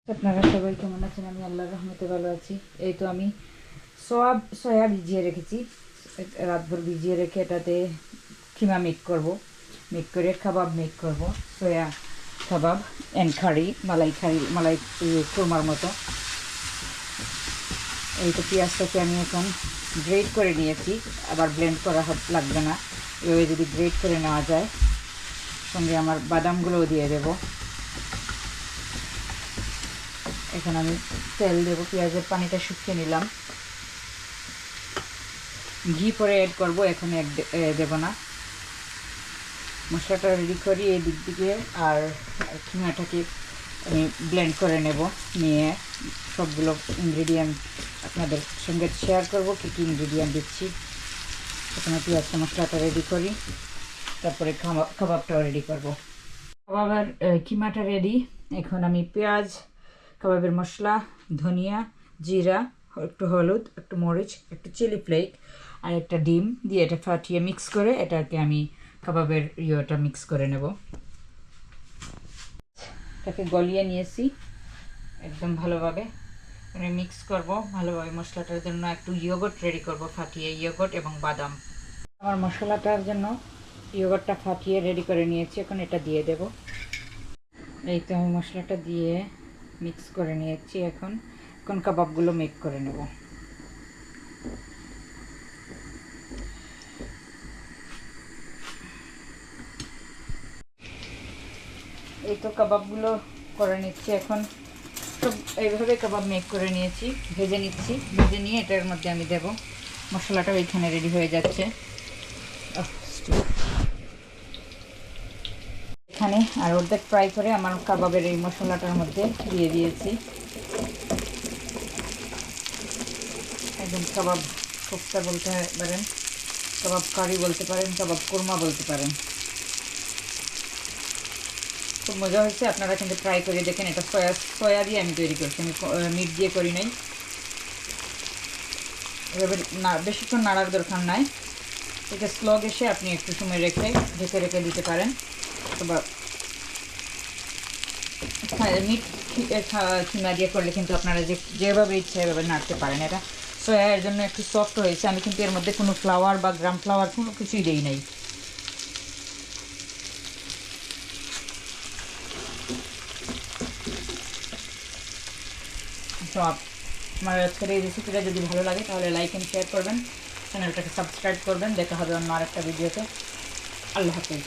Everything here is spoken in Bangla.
আপনারা সবাই কেমন আছেন? আমি আল্লাহর রহমতে ভালো আছি। এই তো আমি সয়া ভিজিয়ে রেখেছি, রাতভর ভিজিয়ে রেখে এটাতে কিমা মেক করে কাবাব মেক করব। সয়া কাবাব অ্যান্ড মালাই কোরমার মতো। এই তো পেঁয়াজটাকে আমি এখন গ্রেট করে নিয়েছি, আবার ব্লেন্ড করা লাগবে না, এভাবে যদি গ্রেট করে নেওয়া যায়। সঙ্গে আমার বাদামগুলোও দিয়ে দেবো। এখন আমি তেল দেবো, পেঁয়াজের পানিটা শুকিয়ে নিলাম। ঘি পরে অ্যাড করবো, এখন দেবো না। মশলাটা রেডি করি এই দিক দিকে, আর কিমাটাকে আমি ব্লেন্ড করে নিয়ে সবগুলো ইনগ্রিডিয়েন্ট আপনাদের সঙ্গে শেয়ার করব, কী কী ইনগ্রিডিয়েন্ট দিচ্ছি। প্রথমে পেঁয়াজটা মশলাটা রেডি করি, তারপরে কাবাবটাও রেডি করব। কাবাবের কিমাটা রেডি। এখন আমি পেঁয়াজ, কাবাবের মশলা, ধনিয়া, জিরা, একটু হলুদ, একটু মরিচ, একটু চিলি ফ্লেক আর একটা ডিম দিয়ে এটা ফাটিয়ে মিক্স করে এটাকে আমি কাবাবের মিক্স করে নেব। এটাকে গলিয়ে নিয়েছি একদম ভালোভাবে, মানে মিক্স করব ভালোভাবে। মশলাটার জন্য একটু ইয়োগর্ট রেডি করব, ফাটিয়ে ইয়োগর্ট এবং বাদাম। আমার মশলাটার জন্য ইয়োগর্টটা ফাটিয়ে রেডি করে নিয়েছি, এখন এটা দিয়ে দেব। এই তো আমি মশলাটা দিয়ে মিক্স করে নিয়েছি। এখন কাবাবগুলো মেক করে নেব। এই তো কাবাবগুলো করে নিচ্ছি। এখন সব এইভাবে কাবাব মেক করে নিয়েছি, ভেজে নিয়ে এটার মধ্যে আমি দেব। মশলাটাও এইখানে রেডি হয়ে যাচ্ছে। এখানে আর অর্ধেক ফ্রাই করে আমার কাবাবের এই মশলাটার মধ্যে দিয়ে দিয়েছি। একদম কাবাব কোফতা বলতে পারেন, কাবাব কারি বলতে পারেন, কাবাব কোরমা বলতে পারেন। খুব মজা হয়েছে, আপনারা কিন্তু ট্রাই করে দেখেন। এটা সয়া দিয়ে আমি তৈরি করছি, আমি মিট দিয়ে করি নাই। এভাবে বেশিক্ষণ নাড়ার দরকার নাই। এটা স্লো গ্যাসে আপনি একটু সময় রেখে দিতে পারেন। অথবা মিট কিমা দিয়ে করলে কিন্তু আপনারা যেভাবে ইচ্ছা এভাবে নাড়তে পারেন। এটা সয়া এর জন্য একটু সফট হয়েছে। আমি কিন্তু এর মধ্যে কোনো ফ্লাওয়ার বা গ্রাম ফ্লাওয়ার কোনো কিছুই দেই নাই। তো আমার আজকের এই রেসিপিটা যদি ভালো লাগে তাহলে লাইক অ্যান্ড শেয়ার করবেন, চ্যানেলটাকে সাবস্ক্রাইব করবেন। দেখা হবে অন্য আরেকটা ভিডিওতে। আল্লাহ হাফিজ।